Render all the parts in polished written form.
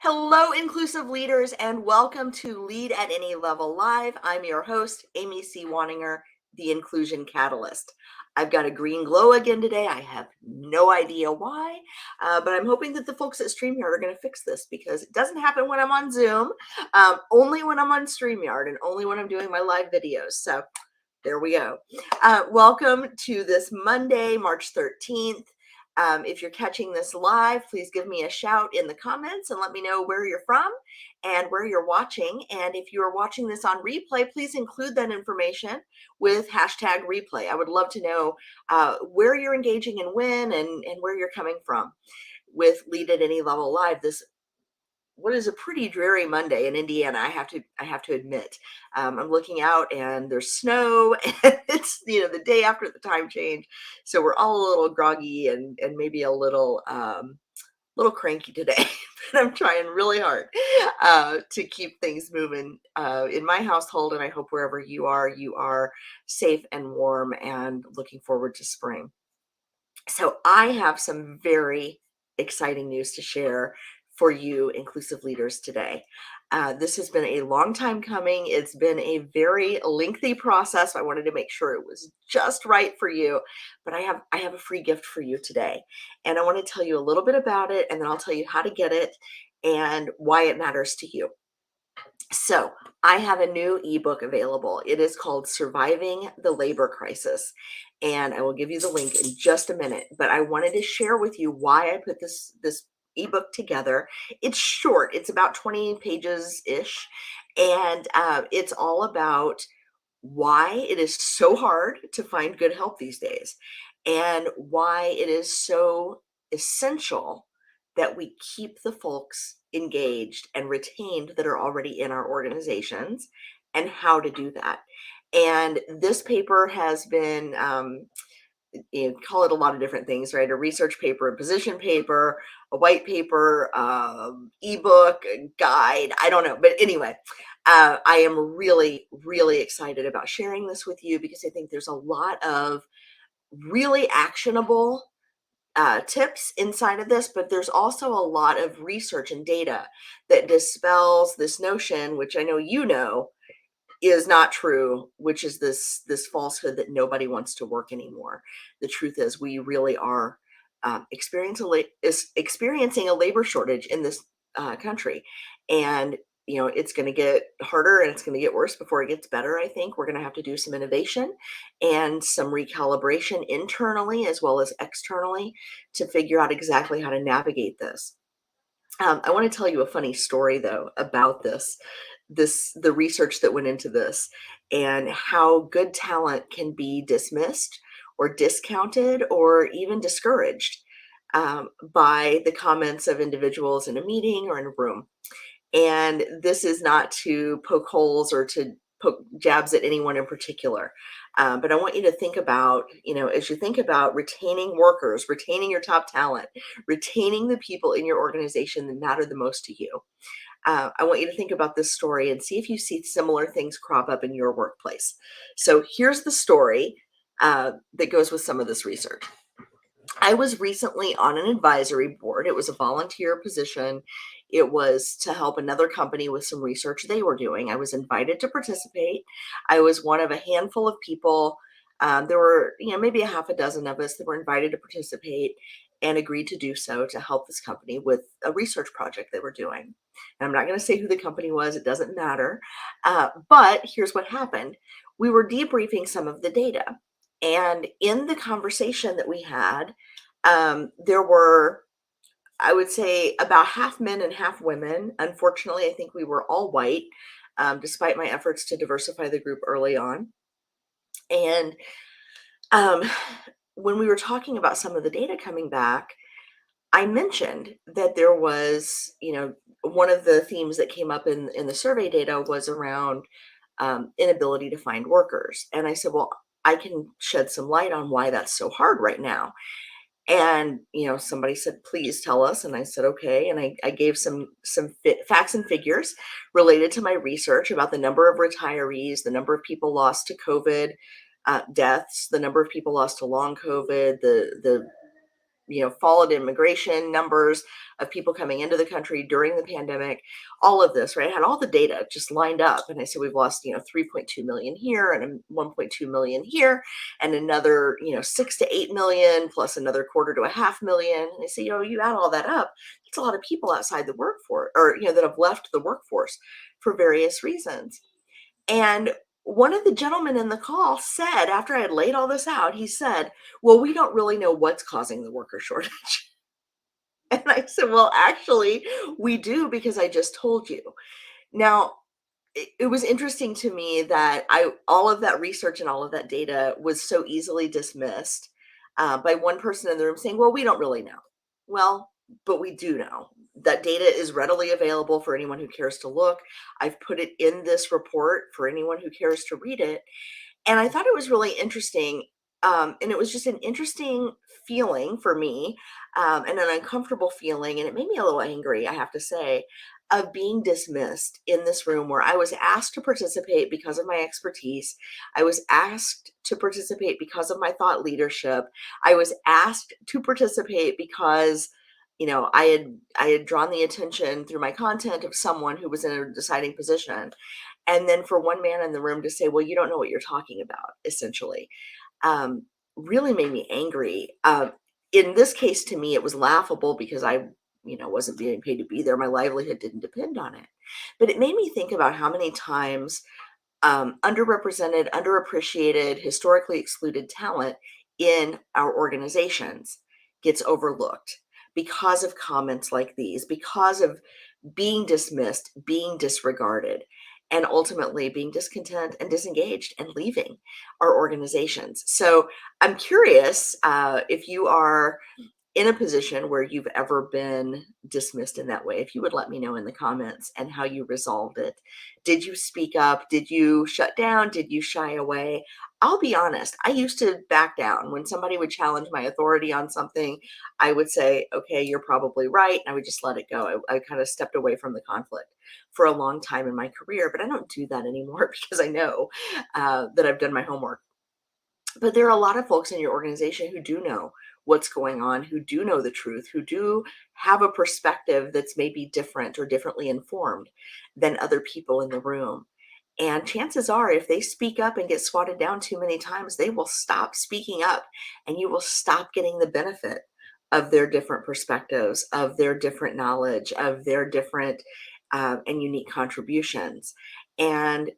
Hello, inclusive leaders, and welcome to Lead at Any Level Live. I'm your host, Amy C. Wanninger, the Inclusion Catalyst. I've got a green glow again today. I have no idea why, but I'm hoping that the folks at StreamYard are going to fix this because it doesn't happen when I'm on Zoom, only when I'm on StreamYard and only when I'm doing my live videos. So there we go. Welcome to this Monday, March 13th. If you're catching this live, please give me a shout in the comments and let me know where you're from and where you're watching. And if you are watching this on replay, please include that information with hashtag replay. I would love to know where you're engaging and when and where you're coming from with Lead at Any Level Live. This what is a pretty dreary Monday in Indiana, I have to admit. I'm looking out and there's snow and it's the day after the time change, so we're all a little groggy and maybe a little cranky today. But I'm trying really hard to keep things moving in my household, and I hope wherever you are safe and warm and looking forward to spring. So I have some very exciting news to share for you, inclusive leaders, today. This has been a long time coming. It's been a very lengthy process. I wanted to make sure it was just right for you, but I have a free gift for you today, and I want to tell you a little bit about it, and then I'll tell you how to get it and why it matters to you. So I have a new ebook available. It is called Surviving the Labor Crisis. And I will give you the link in just a minute. But I wanted to share with you why I put this ebook together. It's short. It's about 20 pages ish. And it's all about why it is so hard to find good help these days and why it is so essential that we keep the folks engaged and retained that are already in our organizations and how to do that. And this paper has been call it a lot of different things, right? A research paper, a position paper, a white paper, ebook, a guide. I don't know. But anyway, I am really, really excited about sharing this with you because I think there's a lot of really actionable tips inside of this, but there's also a lot of research and data that dispels this notion, which I know is not true, which is this falsehood that nobody wants to work anymore. The truth is we really are experiencing a labor shortage in this country, and it's going to get harder and it's going to get worse before it gets better. I think we're going to have to do some innovation and some recalibration internally as well as externally to figure out exactly how to navigate this. I want to tell you a funny story though about the research that went into this and how good talent can be dismissed or discounted or even discouraged by the comments of individuals in a meeting or in a room. And this is not to poke holes or to poke jabs at anyone in particular. But I want you to think about, as you think about retaining workers, retaining your top talent, retaining the people in your organization that matter the most to you. I want you to think about this story and see if you see similar things crop up in your workplace. So here's the story that goes with some of this research. I was recently on an advisory board. It was a volunteer position. It was to help another company with some research they were doing. I was invited to participate. I was one of a handful of people. There were, maybe a half a dozen of us that were invited to participate and agreed to do so to help this company with a research project they were doing. And I'm not going to say who the company was. It doesn't matter. But here's what happened. We were debriefing some of the data. And in the conversation that we had, there were, I would say, about half men and half women. Unfortunately, I think we were all white, despite my efforts to diversify the group early on. And um, when we were talking about some of the data coming back, I mentioned that there was, one of the themes that came up in the survey data was around inability to find workers. And I said, well, I can shed some light on why that's so hard right now. And, somebody said, please tell us. And I said, okay. And I gave some facts and figures related to my research about the number of retirees, the number of people lost to COVID deaths, the number of people lost to long COVID, the followed immigration numbers of people coming into the country during the pandemic, all of this, right? I had all the data just lined up. And I said, we've lost, 3.2 million here and 1.2 million here, and another, 6 to 8 million plus another quarter to a half million. And they say, you add all that up, it's a lot of people outside the workforce, or, that have left the workforce for various reasons. And one of the gentlemen in the call said, after I had laid all this out, he said, well, we don't really know what's causing the worker shortage. And I said, well, actually, we do, because I just told you. Now, it was interesting to me that all of that research and all of that data was so easily dismissed by one person in the room saying, well, we don't really know. Well, but we do know. That data is readily available for anyone who cares to look. I've put it in this report for anyone who cares to read it. And I thought it was really interesting. And it was just an interesting feeling for me, and an uncomfortable feeling. And it made me a little angry, I have to say, of being dismissed in this room where I was asked to participate because of my expertise. I was asked to participate because of my thought leadership. I was asked to participate because I had drawn the attention through my content of someone who was in a deciding position. And then for one man in the room to say, well, you don't know what you're talking about, essentially, um, really made me angry. In this case, to me, it was laughable because I, wasn't being paid to be there. My livelihood didn't depend on it. But it made me think about how many times underrepresented, underappreciated, historically excluded talent in our organizations gets overlooked because of comments like these, because of being dismissed, being disregarded, and ultimately being discontent and disengaged and leaving our organizations. So I'm curious if you are in a position where you've ever been dismissed in that way, if you would let me know in the comments and how you resolved it. Did you speak up? Did you shut down? Did you shy away? I'll be honest, I used to back down. When somebody would challenge my authority on something, I would say, okay, you're probably right. And I would just let it go. I kind of stepped away from the conflict for a long time in my career, but I don't do that anymore because I know that I've done my homework. But there are a lot of folks in your organization who do know what's going on, who do know the truth, who do have a perspective that's maybe different or differently informed than other people in the room. And chances are, if they speak up and get swatted down too many times, they will stop speaking up, and you will stop getting the benefit of their different perspectives, of their different knowledge, of their different and unique contributions. And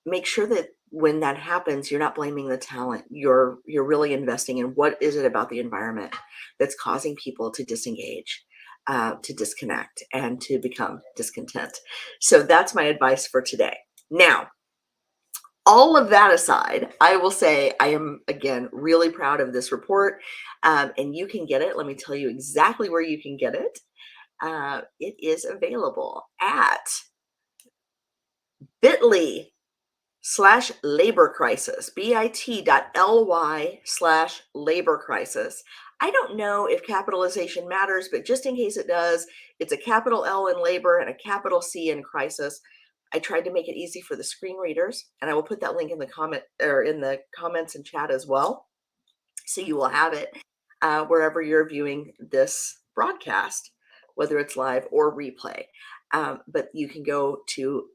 make sure that when that happens, you're not blaming the talent. You're really investing in what is it about the environment that's causing people to disengage, to disconnect, and to become discontent. So that's my advice for today. Now, all of that aside, I will say I am, again, really proud of this report, and you can get it. Let me tell you exactly where you can get it. It is available at bit.ly/labor crisis, bit.ly/labor crisis. I don't know if capitalization matters, but just in case it does, it's a capital L in labor and a capital C in crisis. I tried to make it easy for the screen readers, and I will put that link in the comment or in the comments and chat as well. So you will have it wherever you're viewing this broadcast, whether it's live or replay. But you can go to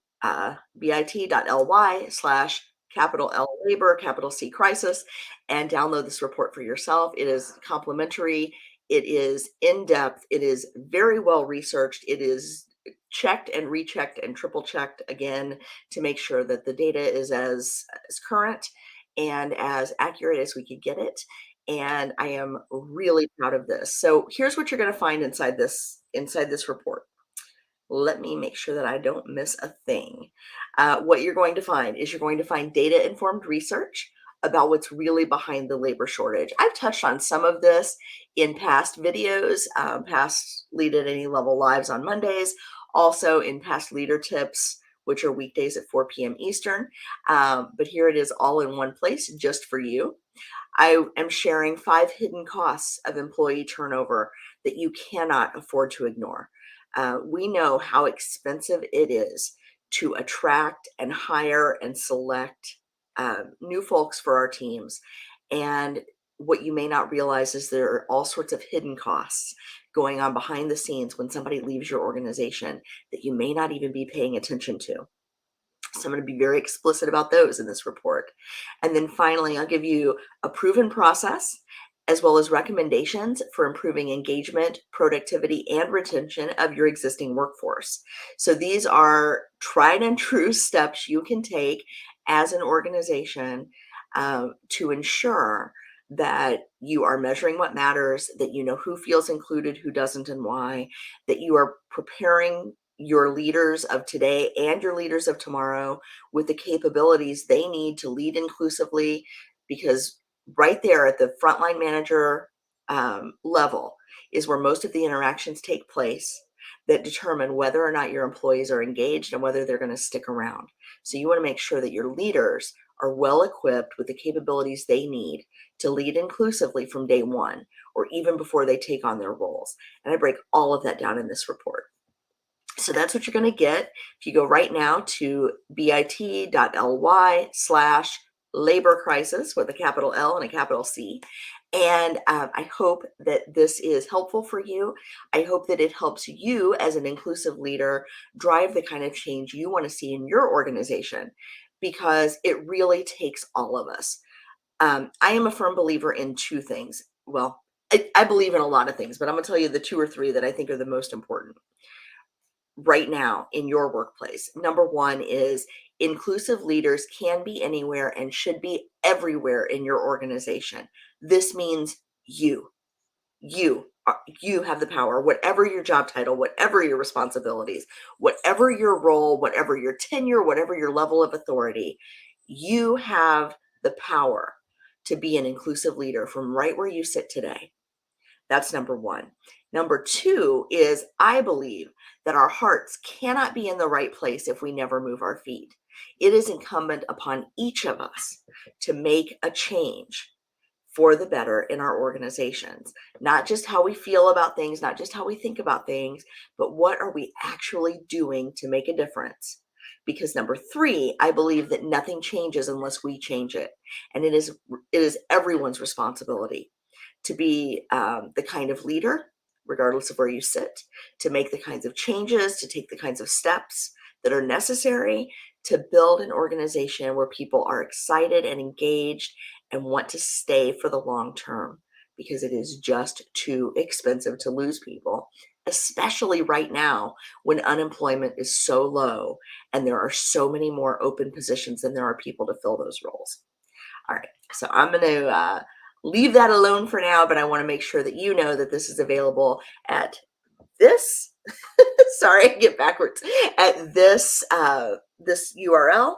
bit.ly/capital L labor, capital C crisis, and download this report for yourself. It is complimentary. It is in depth. It is very well researched. It is checked and rechecked and triple checked again to make sure that the data is as current and as accurate as we could get it. And I am really proud of this. So here's what you're going to find inside this report. Let me make sure that I don't miss a thing. What you're going to find is you're going to find data-informed research about what's really behind the labor shortage. I've touched on some of this in past videos, past Lead at Any Level Lives on Mondays, also in past leader tips, which are weekdays at 4 p.m. Eastern. But here it is all in one place just for you. I am sharing 5 hidden costs of employee turnover that you cannot afford to ignore. We know how expensive it is to attract and hire and select new folks for our teams. And what you may not realize is there are all sorts of hidden costs going on behind the scenes when somebody leaves your organization that you may not even be paying attention to. So I'm going to be very explicit about those in this report. And then finally, I'll give you a proven process as well as recommendations for improving engagement, productivity, and retention of your existing workforce. So these are tried and true steps you can take as an organization to ensure that you are measuring what matters, that you know who feels included, who doesn't, and why, that you are preparing your leaders of today and your leaders of tomorrow with the capabilities they need to lead inclusively, because right there at the frontline manager level is where most of the interactions take place that determine whether or not your employees are engaged and whether they're going to stick around. So you want to make sure that your leaders are well equipped with the capabilities they need to lead inclusively from day one or even before they take on their roles. And I break all of that down in this report. So that's what you're going to get if you go right now to bit.ly/labor crisis with a capital L and a capital C. And I hope that this is helpful for you. I hope that it helps you as an inclusive leader drive the kind of change you want to see in your organization, because it really takes all of us. I am a firm believer in two things. Well, I believe in a lot of things, but I'm going to tell you the two or three that I think are the most important right now in your workplace. Number one is inclusive leaders can be anywhere and should be everywhere in your organization. This means you have the power, whatever your job title, whatever your responsibilities, whatever your role, whatever your tenure, whatever your level of authority, you have the power to be an inclusive leader from right where you sit today. That's number one. Number two is I believe that our hearts cannot be in the right place if we never move our feet. It is incumbent upon each of us to make a change for the better in our organizations. Not just how we feel about things, not just how we think about things, but what are we actually doing to make a difference? Because number three, I believe that nothing changes unless we change it. And it is everyone's responsibility to be the kind of leader, regardless of where you sit, to make the kinds of changes, to take the kinds of steps that are necessary to build an organization where people are excited and engaged and want to stay for the long term, because it is just too expensive to lose people, especially right now when unemployment is so low and there are so many more open positions than there are people to fill those roles. All right, so I'm going to leave that alone for now, but I want to make sure that you know that this is available at this, sorry, I get backwards, at this, this URL.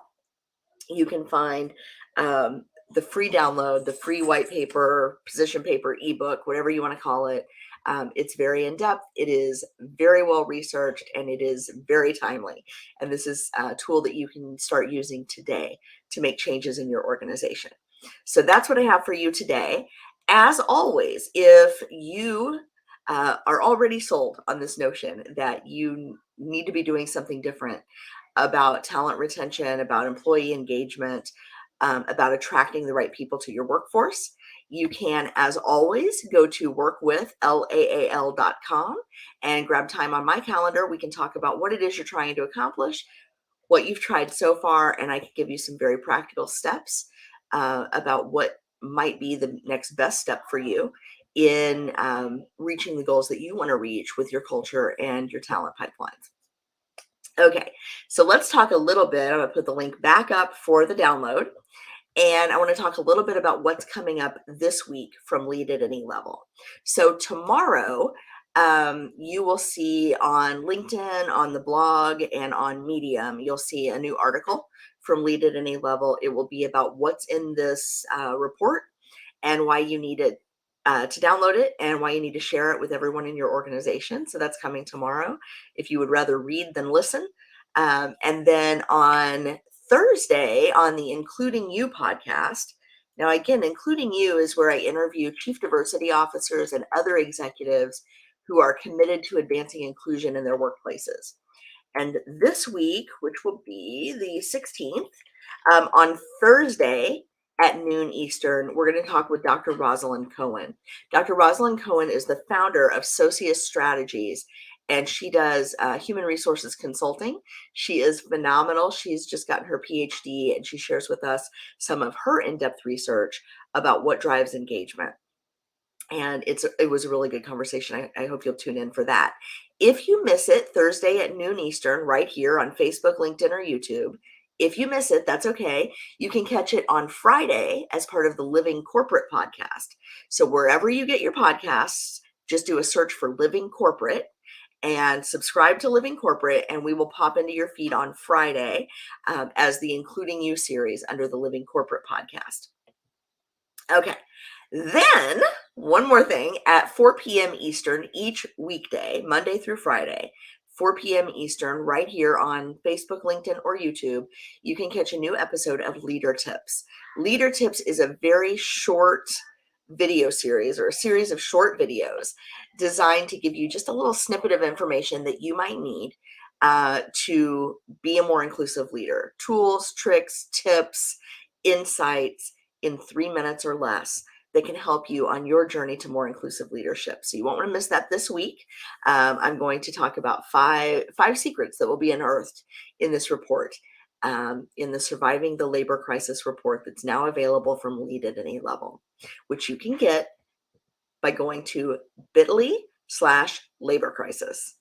You can find the free download, the free white paper, position paper, ebook, whatever you want to call it. It's very in-depth, it is very well researched, and it is very timely. And this is a tool that you can start using today to make changes in your organization. So that's what I have for you today. As always, if you are already sold on this notion that you need to be doing something different about talent retention, about employee engagement, about attracting the right people to your workforce, you can, as always, go to workwithlaal.com and grab time on my calendar. We can talk about what it is you're trying to accomplish, what you've tried so far, and I can give you some very practical steps about what might be the next best step for you in reaching the goals that you want to reach with your culture and your talent pipelines. Okay, so let's talk a little bit. I'm going to put the link back up for the download. And I want to talk a little bit about what's coming up this week from Lead at Any Level. So tomorrow, you will see on LinkedIn, on the blog, and on Medium, you'll see a new article from Lead at Any Level. It will be about what's in this report and why you need it to download it and why you need to share it with everyone in your organization. So that's coming tomorrow if you would rather read than listen. And then on Thursday on the Including You podcast. Now, again, Including You is where I interview chief diversity officers and other executives who are committed to advancing inclusion in their workplaces. And this week, which will be the 16th, on Thursday, at noon Eastern, we're going to talk with Dr. Rosalind Cohen. Dr. Rosalind Cohen is the founder of Socius Strategies, and she does human resources consulting. She is phenomenal. She's just gotten her PhD, and she shares with us some of her in-depth research about what drives engagement. And it was a really good conversation. I hope you'll tune in for that. If you miss it, Thursday at noon Eastern, right here on Facebook, LinkedIn, or YouTube. If you miss it, that's okay. You can catch it on Friday as part of the Living Corporate podcast. So wherever you get your podcasts, just do a search for Living Corporate and subscribe to Living Corporate, and we will pop into your feed on Friday as the Including You series under the Living Corporate podcast. Okay. Then, one more thing, at 4 p.m. Eastern each weekday, Monday through Friday, 4 p.m. Eastern, right here on Facebook, LinkedIn, or YouTube, you can catch a new episode of Leader Tips. Leader Tips is a very short video series, or a series of short videos designed to give you just a little snippet of information that you might need to be a more inclusive leader. Tools, tricks, tips, insights in 3 minutes or less that can help you on your journey to more inclusive leadership. So you won't want to miss that this week. I'm going to talk about five secrets that will be unearthed in this report, in the Surviving the Labor Crisis report that's now available from Lead at Any Level, which you can get by going to bit.ly/labor crisis.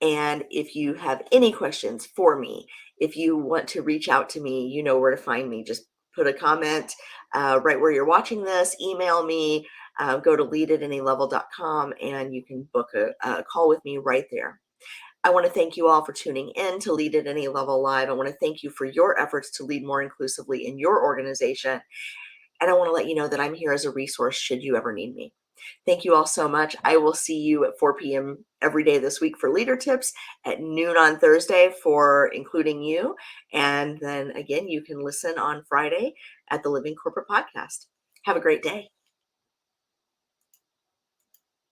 And if you have any questions for me, if you want to reach out to me, you know where to find me. Just put a comment right where you're watching this, email me, go to leadatanylevel.com, and you can book a call with me right there. I want to thank you all for tuning in to Lead at Any Level Live. I want to thank you for your efforts to lead more inclusively in your organization. And I want to let you know that I'm here as a resource should you ever need me. Thank you all so much. I will see you at 4 p.m. every day this week for Leader Tips, at noon on Thursday for Including You. And then again, you can listen on Friday at the Living Corporate Podcast. Have a great day.